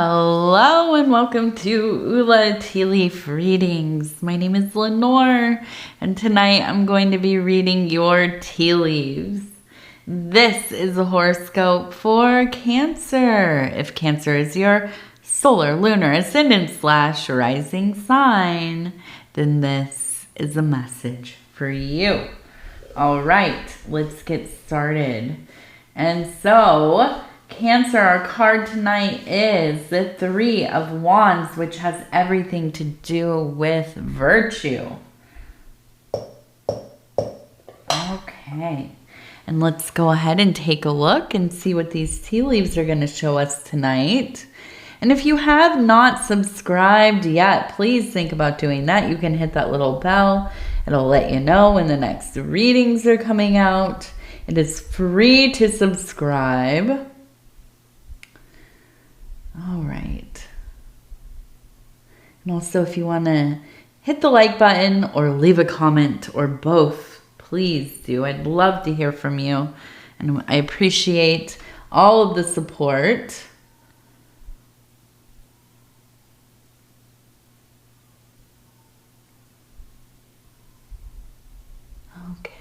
Hello and welcome to Ula Tea Leaf Readings. My name is Lenor and tonight I'm going to be reading your tea leaves. This is a horoscope for Cancer. If Cancer is your solar, lunar, ascendant / rising sign, then this is a message for you. All right, let's get started. And so, Cancer, our card tonight is the Three of Wands, which has everything to do with virtue. Okay, and let's go ahead and take a look and see what these tea leaves are going to show us tonight. And if you have not subscribed yet, please think about doing that. You can hit that little bell. It'll let you know when the next readings are coming out. It is free to subscribe. All right. And also, if you want to hit the like button or leave a comment or both, please do. I'd love to hear from you. And I appreciate all of the support. Okay.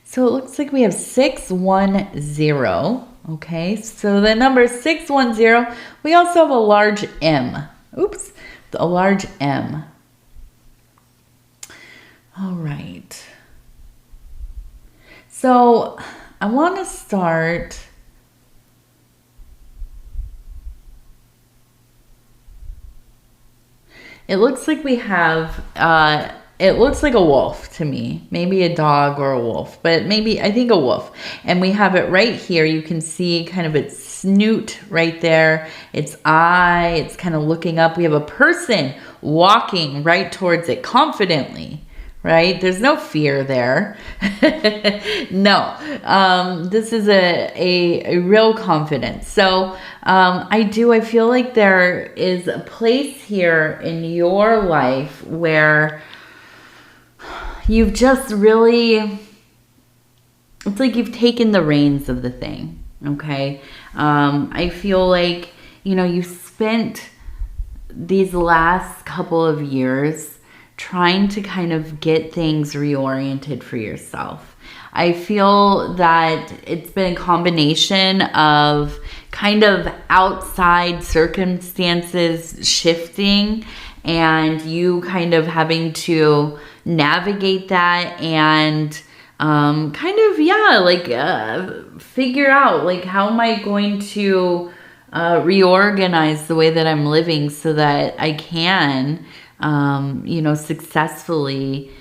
So it looks like we have 610. Okay, so the number 610. We also have a large M. Oops, a large M. All right. So I want to start. It looks like we have. It looks like a wolf to me. Maybe a dog or a wolf, but I think a wolf. And we have it right here. You can see kind of its snoot right there. Its eye, it's kind of looking up. We have a person walking right towards it confidently, right? There's no fear there. No, this is a real confidence. So I feel like there is a place here in your life where you've just really, it's like you've taken the reins of the thing, okay? I feel like, you spent these last couple of years trying to kind of get things reoriented for yourself. I feel that it's been a combination of kind of outside circumstances shifting and you kind of having to navigate that and figure out how am I going to reorganize the way that I'm living so that I can successfully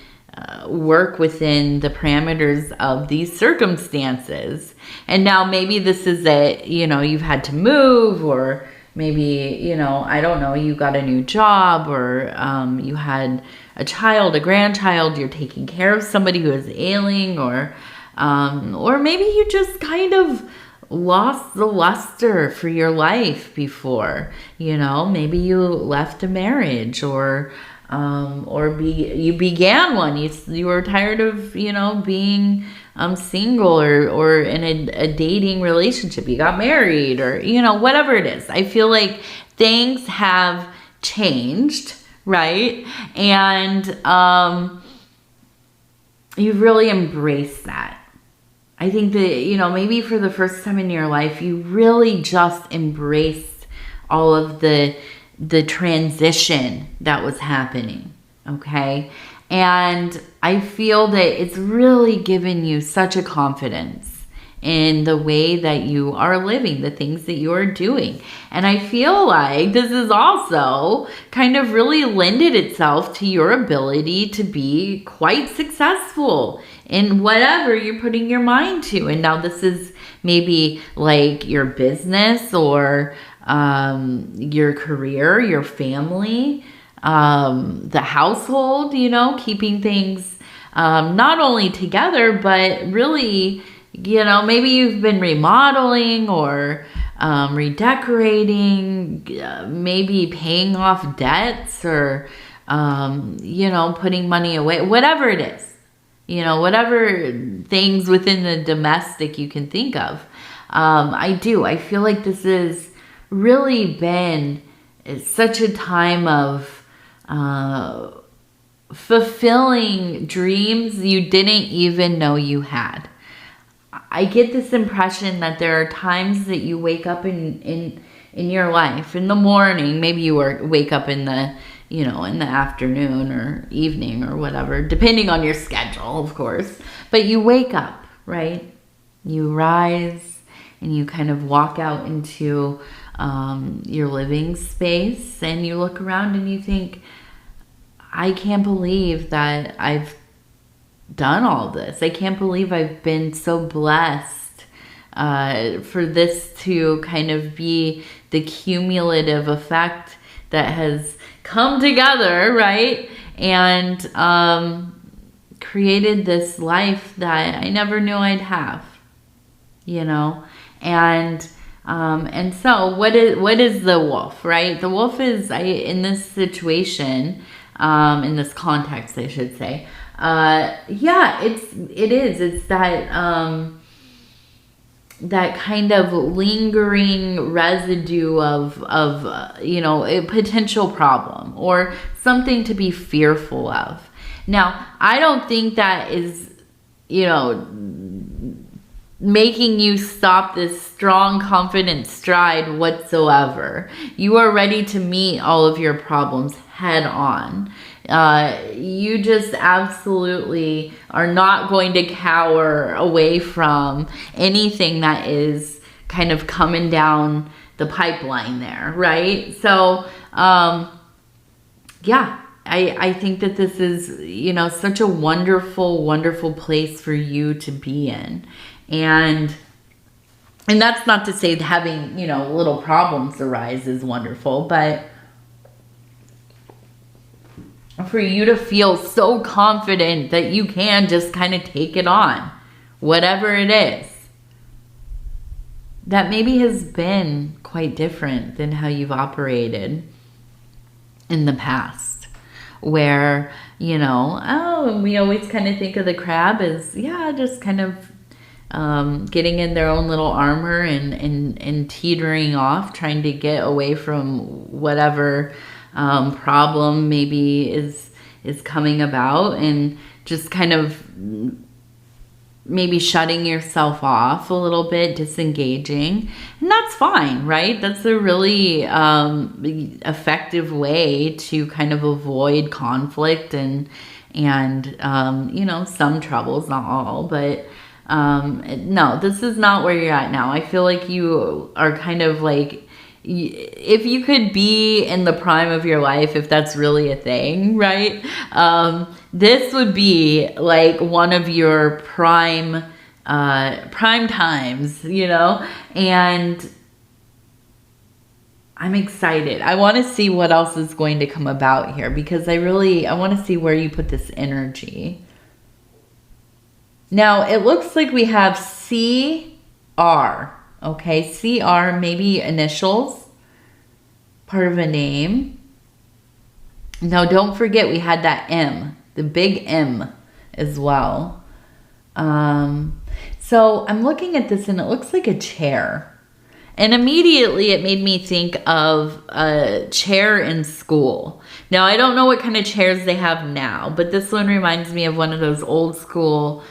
work within the parameters of these circumstances. And now maybe this is you've had to move, or maybe, I don't know, you got a new job, or you had a child, a grandchild, you're taking care of somebody who is ailing, or maybe you just kind of lost the luster for your life before, maybe you left a marriage, or you began one, you were tired of, being single or in a dating relationship, you got married, or, whatever it is. I feel like things have changed, right? And you've really embraced that. I think that, maybe for the first time in your life, you really just embraced all of the transition that was happening, okay? And I feel that it's really given you such a confidence in the way that you are living, the things that you are doing. And I feel like this is also kind of really lended itself to your ability to be quite successful in whatever you're putting your mind to. And now this is maybe like your business or your career, your family, the household, keeping things not only together, but really, maybe you've been remodeling or redecorating, maybe paying off debts or, putting money away, whatever it is. you know, whatever things within the domestic you can think of. I feel like this has really been such a time of fulfilling dreams you didn't even know you had. I get this impression that there are times that you wake up in your life in the morning. Maybe you wake up in the, you know, in the afternoon or evening or whatever, depending on your schedule, of course. But you wake up, right? You rise and you kind of walk out into your living space and you look around and you think, I can't believe that I've done all this. I can't believe I've been so blessed for this to kind of be the cumulative effect that has come together, right? And created this life that I never knew I'd have, you know? And so what is the wolf, right? The wolf is, in this situation, in this context, I should say, it's that kind of lingering residue of you know, a potential problem or something to be fearful of. Now, I don't think that is, you know, making you stop this strong, confident stride whatsoever. You are ready to meet all of your problems head on. You just absolutely are not going to cower away from anything that is kind of coming down the pipeline there, right? So, I think that this is, you know, such a wonderful, wonderful place for you to be in. And that's not to say that having, you know, little problems arise is wonderful, but for you to feel so confident that you can just kind of take it on, whatever it is, that maybe has been quite different than how you've operated in the past, where, you know, we always kind of think of the crab as, just kind of getting in their own little armor and teetering off, trying to get away from whatever problem maybe is coming about, and just kind of maybe shutting yourself off a little bit, disengaging. And that's fine, right? That's a really effective way to kind of avoid conflict and you know, some troubles, not all, but no, this is not where you're at now. I feel like you are kind of like, if you could be in the prime of your life, if that's really a thing, right? This would be like one of your prime times, you know? And I'm excited. I want to see what else is going to come about here, because I want to see where you put this energy. Now, it looks like we have CR. Okay, CR, maybe initials, part of a name. Now, don't forget we had that M, the big M as well. So I'm looking at this and it looks like a chair. And immediately it made me think of a chair in school. Now, I don't know what kind of chairs they have now, but this one reminds me of one of those old school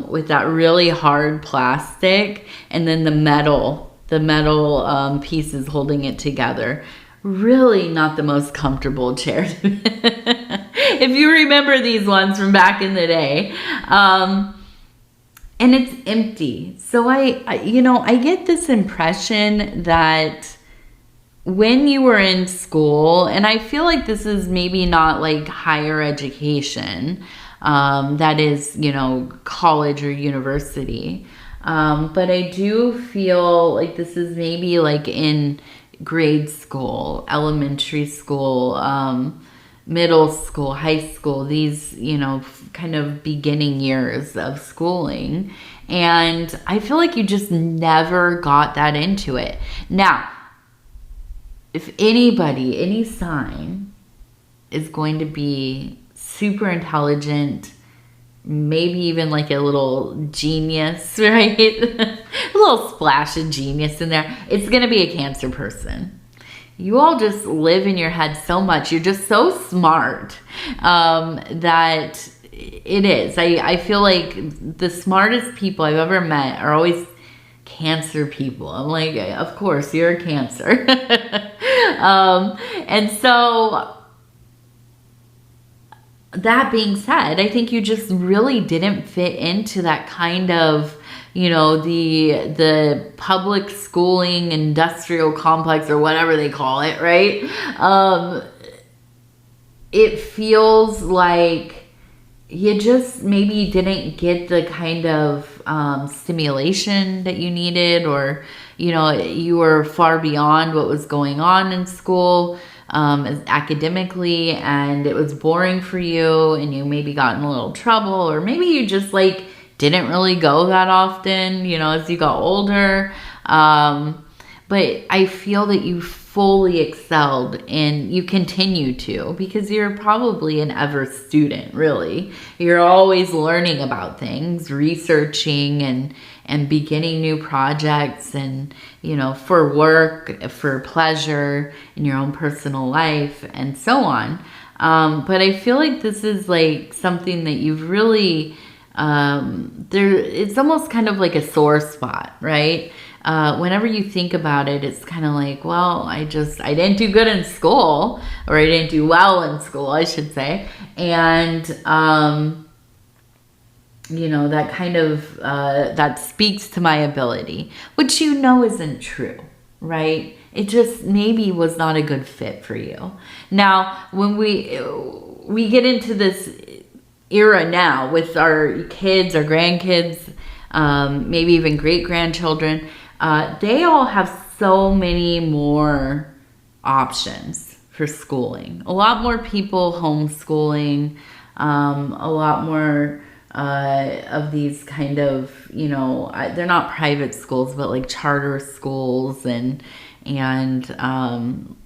with that really hard plastic and then the metal pieces holding it together. Really not the most comfortable chair. If you remember these ones from back in the day. And it's empty. So I get this impression that when you were in school, and I feel like this is maybe not like higher education, that is, you know, college or university. But I do feel like this is maybe like in grade school, elementary school, middle school, high school, these, you know, kind of beginning years of schooling. And I feel like you just never got that into it. Now, if anybody, any sign is going to be super intelligent, maybe even like a little genius, right? A little splash of genius in there. It's going to be a Cancer person. You all just live in your head so much. You're just so smart that it is. I feel like the smartest people I've ever met are always Cancer people. I'm like, of course, you're a Cancer. And so that being said, I think you just really didn't fit into that kind of, you know, the public schooling industrial complex or whatever they call it, right? It feels like you just maybe didn't get the kind of stimulation that you needed, or, you know, you were far beyond what was going on in school academically, and it was boring for you, and you maybe got in a little trouble, or maybe you just like didn't really go that often, you know, as you got older. But I feel that you fully excelled, and you continue to, because you're probably an ever student, really. You're always learning about things, researching and beginning new projects, and, you know, for work, for pleasure in your own personal life, and so on. But I feel like this is like something that you've really, it's almost kind of like a sore spot, right? Whenever you think about it, it's kind of like, well, I didn't do good in school, or I didn't do well in school, I should say. And, you know, that kind of, that speaks to my ability, which you know isn't true, right? It just maybe was not a good fit for you. Now, when we get into this era now with our kids, our grandkids, maybe even great-grandchildren, they all have so many more options for schooling. A lot more people homeschooling, a lot more of these kind of, you know, they're not private schools, but like charter schools and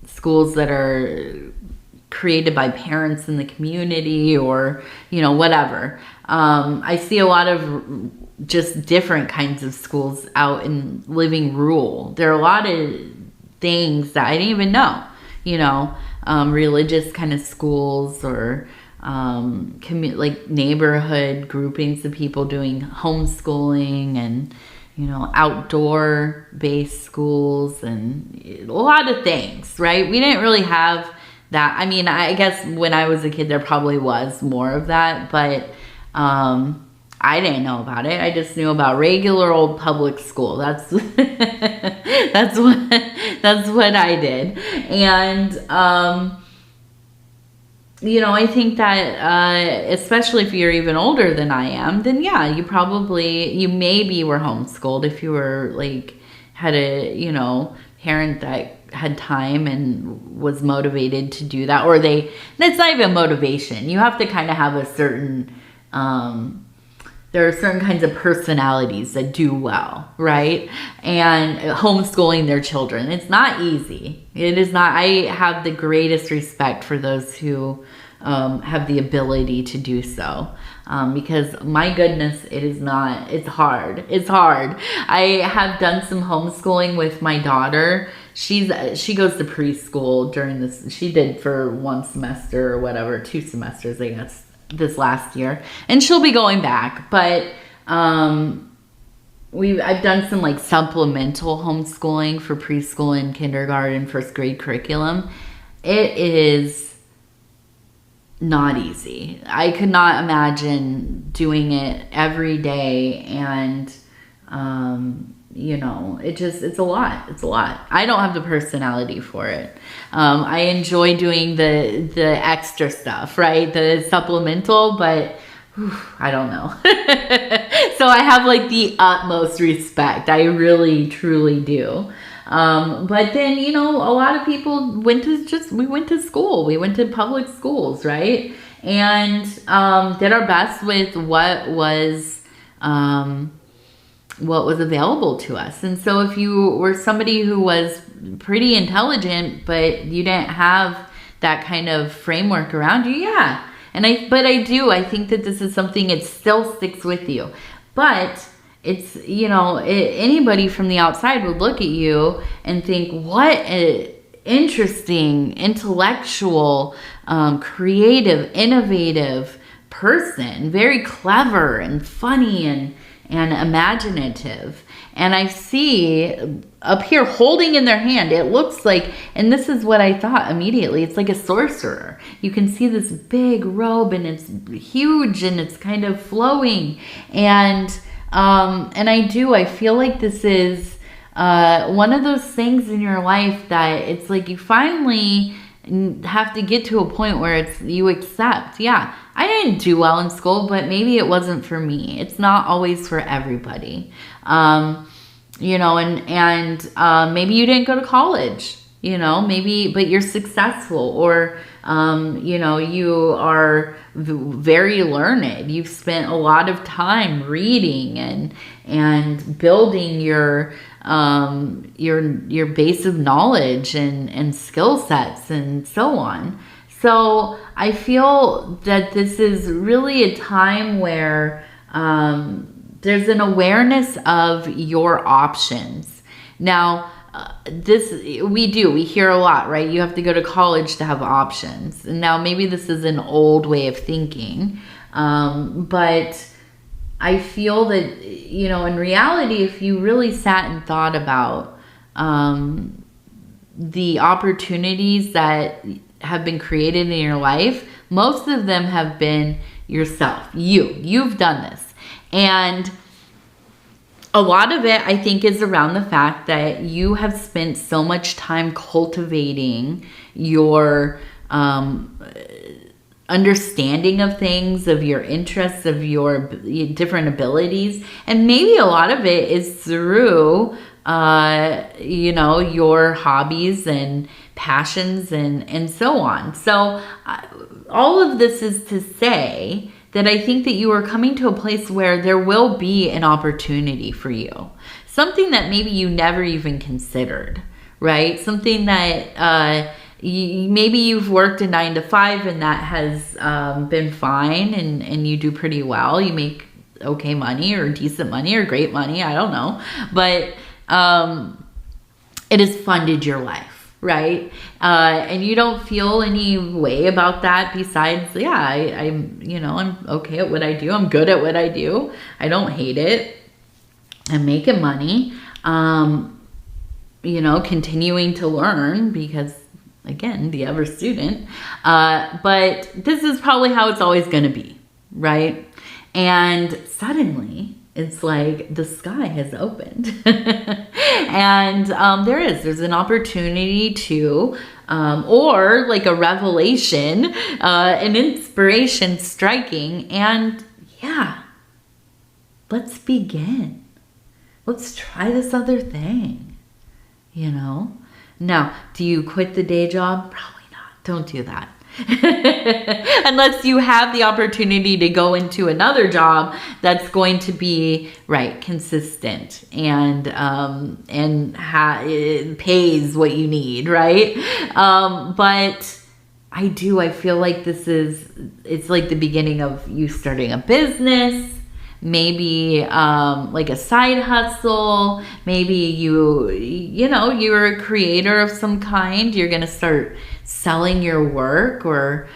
schools that are created by parents in the community, or, you know, whatever. I see a lot of just different kinds of schools out in living rural. There are a lot of things that I didn't even know, you know, religious kind of schools, or like neighborhood groupings of people doing homeschooling, and, you know, outdoor based schools, and a lot of things, right? We didn't really have that. I mean, I guess when I was a kid, there probably was more of that, but I didn't know about it. I just knew about regular old public school. That's that's what I did. And you know, I think that especially if you're even older than I am, then yeah, you maybe were homeschooled if you were like had a, you know, parent that had time and was motivated to do that, or that's not even motivation. You have to kind of have a certain there are certain kinds of personalities that do well, right? And homeschooling their children, it's not easy. It is not. I have the greatest respect for those who have the ability to do so, because my goodness, it is not. It's hard. It's hard. I have done some homeschooling with my daughter. She goes to preschool during this. She did for one semester or whatever, 2 semesters, I guess, this last year, and she'll be going back. But I've done some like supplemental homeschooling for preschool and kindergarten, first grade curriculum. It is not easy. I could not imagine doing it every day, and you know, it's a lot. It's a lot. I don't have the personality for it. I enjoy doing the extra stuff, right? The supplemental, but I don't know. So I have like the utmost respect. I really, truly do. But then, you know, a lot of people we went to school. We went to public schools, right? And did our best with what was available to us. And so if you were somebody who was pretty intelligent, but you didn't have that kind of framework around you, yeah. But I think that this is something, it still sticks with you. But it's, anybody from the outside would look at you and think, what an interesting, intellectual, creative, innovative person, very clever and funny and imaginative. And I see up here holding in their hand, it looks like, and this is what I thought immediately, it's like a sorcerer. You can see this big robe and it's huge and it's kind of flowing. And I feel like this is one of those things in your life that it's like you finally have to get to a point where you accept, yeah, I didn't do well in school, but maybe it wasn't for me. It's not always for everybody. Maybe you didn't go to college, but you're successful, or, you are very learned. You've spent a lot of time reading and building your base of knowledge and skill sets and so on. So I feel that this is really a time where there's an awareness of your options. Now, we hear a lot, right? You have to go to college to have options. And now maybe this is an old way of thinking, but I feel that, in reality, if you really sat and thought about the opportunities that have been created in your life, most of them have been yourself. You've done this. And a lot of it, I think, is around the fact that you have spent so much time cultivating your understanding of things, of your interests, of your different abilities. And maybe a lot of it is through, your hobbies and passions and so on. So all of this is to say that I think that you are coming to a place where there will be an opportunity for you. Something that maybe you never even considered, right? Something that maybe you've worked a 9 to 5 and that has been fine and you do pretty well. You make okay money or decent money or great money. I don't know. But it has funded your life. Right? And you don't feel any way about that besides, yeah, I'm okay at what I do. I'm good at what I do. I don't hate it. I'm making money, continuing to learn because, again, the ever student. But this is probably how it's always going to be, right? And suddenly, it's like the sky has opened and there's an opportunity to, or like a revelation, an inspiration striking. And yeah, let's begin. Let's try this other thing, Now, do you quit the day job? Probably not. Don't do that. Unless you have the opportunity to go into another job that's going to be consistent and it pays what you need, right? But I feel like it's like the beginning of you starting a business, maybe like a side hustle. Maybe you're a creator of some kind. You're gonna start selling your work or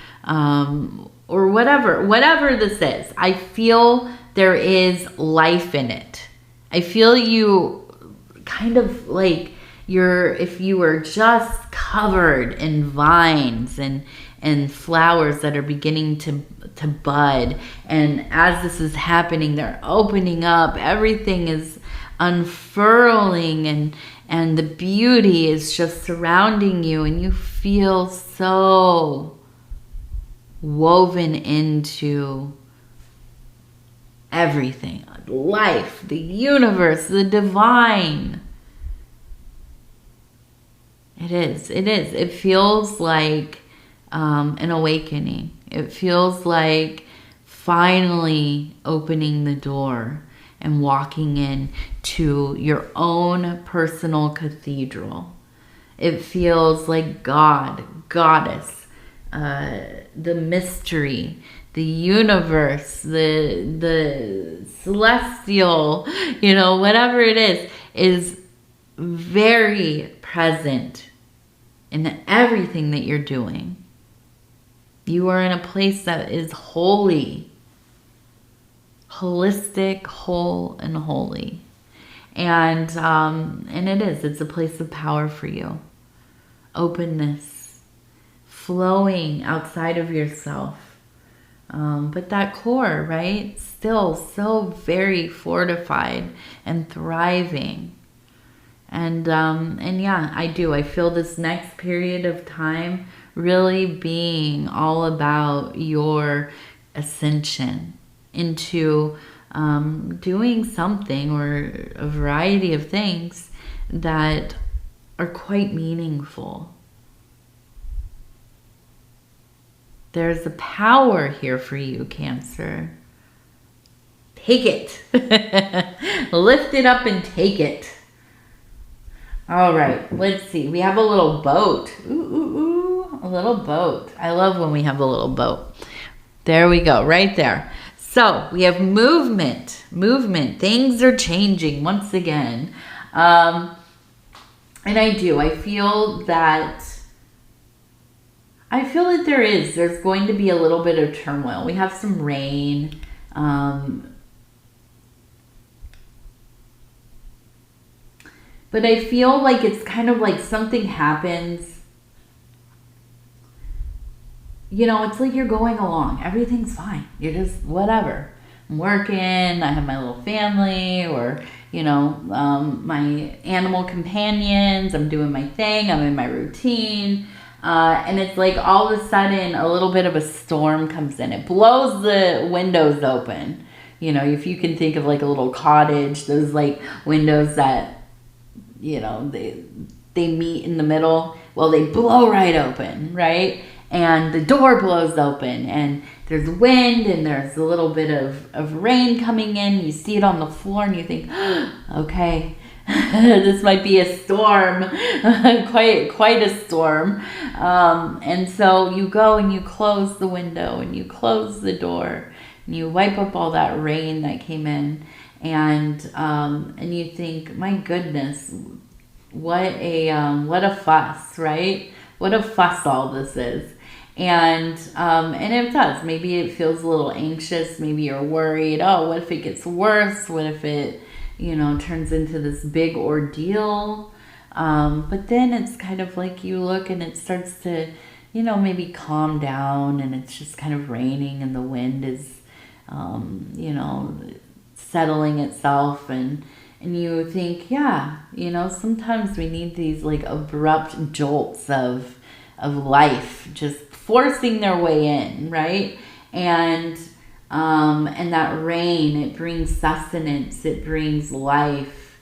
whatever this is. I feel there is life in it. I feel you kind of like if you were just covered in vines and flowers that are beginning to bud, and as this is happening, they're opening up, everything is unfurling and the beauty is just surrounding you, and you feel so woven into everything, life, the universe, the divine. It is. It feels like an awakening. It feels like finally opening the door and walking in to your own personal cathedral. It feels like God, Goddess, the mystery, the universe, the celestial, whatever it is very present in everything that you're doing. You are in a place that is holy, holistic, whole, and holy. And it's a place of power for you. Openness, flowing outside of yourself. But that core, right? Still so very fortified and thriving. And yeah, I do. I feel this next period of time really being all about your ascension into doing something or a variety of things that are quite meaningful. There's a power here for you, Cancer. Take it. Lift it up and take it. All right, let's see. We have a little boat. Ooh, a little boat. I love when we have a little boat. There we go, right there. So we have movement. Things are changing once again. And I feel that there's going to be a little bit of turmoil. We have some rain. But I feel like it's kind of like something happens. It's like you're going along. Everything's fine. You're just whatever. I'm working. I have my little family or, my animal companions. I'm doing my thing. I'm in my routine. And it's like all of a sudden a little bit of a storm comes in. It blows the windows open. If you can think of like a little cottage, those like windows that, they meet in the middle. Well, they blow right open, right? And the door blows open and there's wind and there's a little bit of rain coming in. You see it on the floor and you think, okay, this might be a storm, quite a storm. And so you go and you close the window and you close the door and you wipe up all that rain that came in. And you think, my goodness, what a fuss, right? What a fuss all this is. And it does. Maybe it feels a little anxious. Maybe you're worried. Oh, what if it gets worse? What if it, turns into this big ordeal? But then it's kind of like you look and it starts to, maybe calm down and it's just kind of raining and the wind is, settling itself and you think, yeah, sometimes we need these like abrupt jolts of life just forcing their way in, right? And that rain, it brings sustenance, it brings life,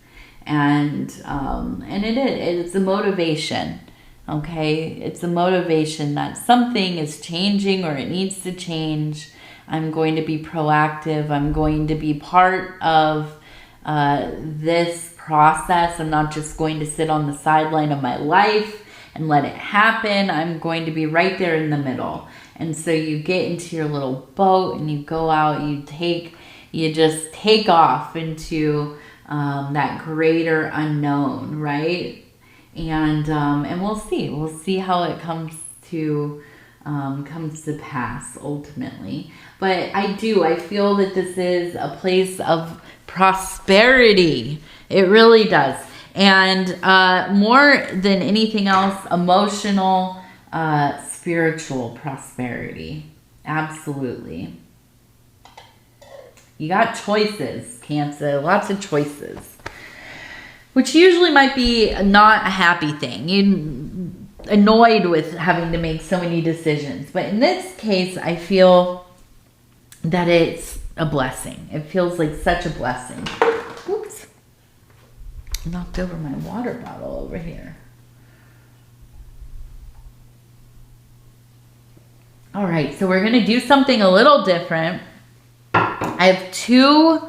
and it's a motivation. Okay, it's a motivation that something is changing or it needs to change. I'm going to be proactive. I'm going to be part of this process. I'm not just going to sit on the sideline of my life and let it happen. I'm going to be right there in the middle. And so you get into your little boat and you go out, you just take off into that greater unknown, right? And we'll see how it comes to pass ultimately. But I feel that this is a place of prosperity. It really does. And more than anything else, emotional, spiritual prosperity. Absolutely. You got choices, Cancer. Lots of choices. Which usually might be not a happy thing. You're annoyed with having to make so many decisions. But in this case, I feel that it's a blessing. It feels like such a blessing. Oops. Knocked over my water bottle over here. All right, so we're going to do something a little different. I have two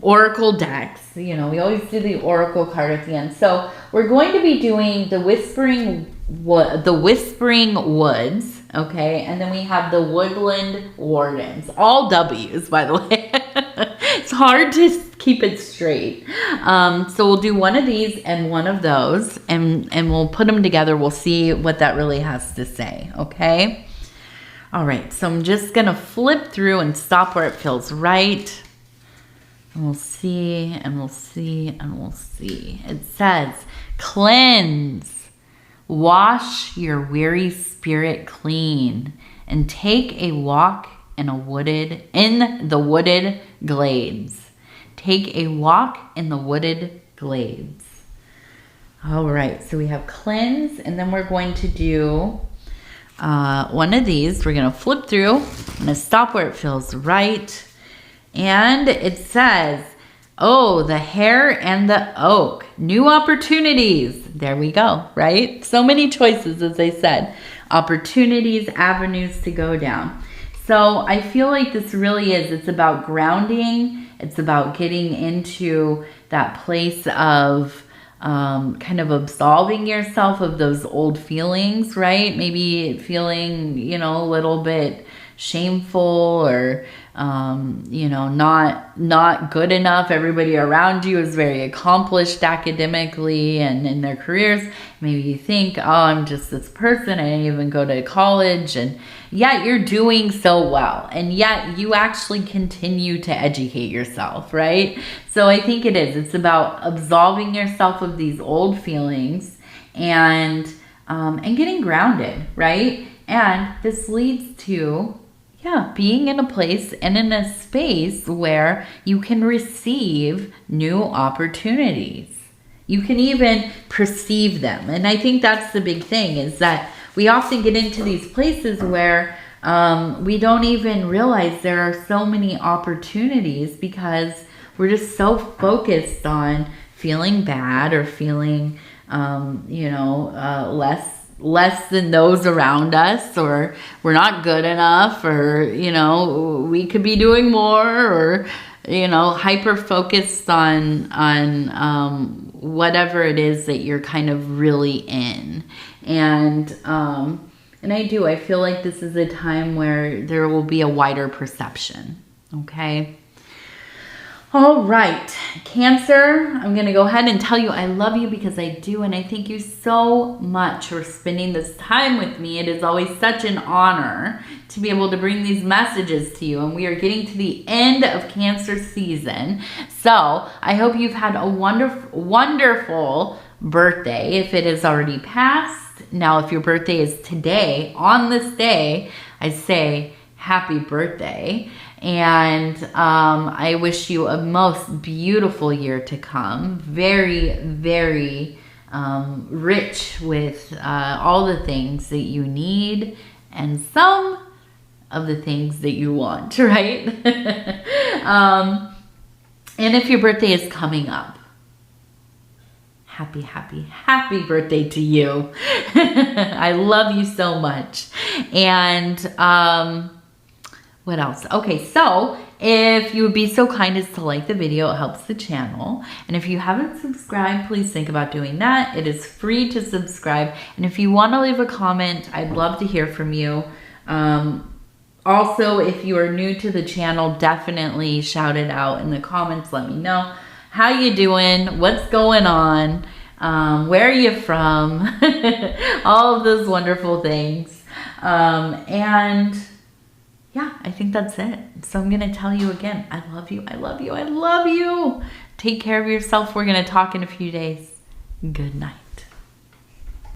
oracle decks. We always do the oracle card at the end. So we're going to be doing the Whispering the Whispering Woods, okay? And then we have the Woodland Wardens. All W's, by the way. It's hard to keep it straight. So we'll do one of these and one of those, and we'll put them together. We'll see what that really has to say, okay? All right, so I'm just going to flip through and stop where it feels right. And we'll see, and we'll see, and we'll see. It says, cleanse, wash your weary spirit clean, and take a walk in the wooded glades. Take a walk in the wooded glades. All right, so we have cleanse, and then we're going to do one of these. We're going to flip through. I'm going to stop where it feels right. And it says, oh, the hare and the oak, new opportunities. There we go, right? So many choices, as I said, opportunities, avenues to go down. So I feel like this really is, it's about grounding. It's about getting into that place of kind of absolving yourself of those old feelings, right? Maybe feeling, a little bit shameful or not good enough. Everybody around you is very accomplished academically and in their careers. Maybe you think, oh, I'm just this person, I didn't even go to college, and yet you're doing so well, and yet you actually continue to educate yourself, right? So I think it's about absolving yourself of these old feelings and getting grounded, right? And this leads to being in a place and in a space where you can receive new opportunities. You can even perceive them. And I think that's the big thing, is that we often get into these places where we don't even realize there are so many opportunities because we're just so focused on feeling bad or feeling, less than those around us, or we're not good enough, or we could be doing more, or hyper focused on whatever it is that you're kind of really in. And I feel like this is a time where there will be a wider perception. Okay. All right, Cancer, I'm going to go ahead and tell you I love you because I do, and I thank you so much for spending this time with me. It is always such an honor to be able to bring these messages to you, and we are getting to the end of Cancer season. So I hope you've had a wonderful birthday if it is already passed. Now, if your birthday is today, on this day, I say happy birthday. And I wish you a most beautiful year to come. Very, very rich with all the things that you need and some of the things that you want, right? And if your birthday is coming up, happy birthday to you. I love you so much. And what else? Okay, so if you would be so kind as to like the video, it helps the channel. And if you haven't subscribed, please think about doing that. It is free to subscribe. And if you want to leave a comment, I'd love to hear from you. Also, if you are new to the channel, definitely shout it out in the comments. Let me know how you doing, what's going on, where are you from, all of those wonderful things. And yeah, I think that's it. So I'm going to tell you again, I love you, I love you, I love you. Take care of yourself. We're going to talk in a few days. Good night.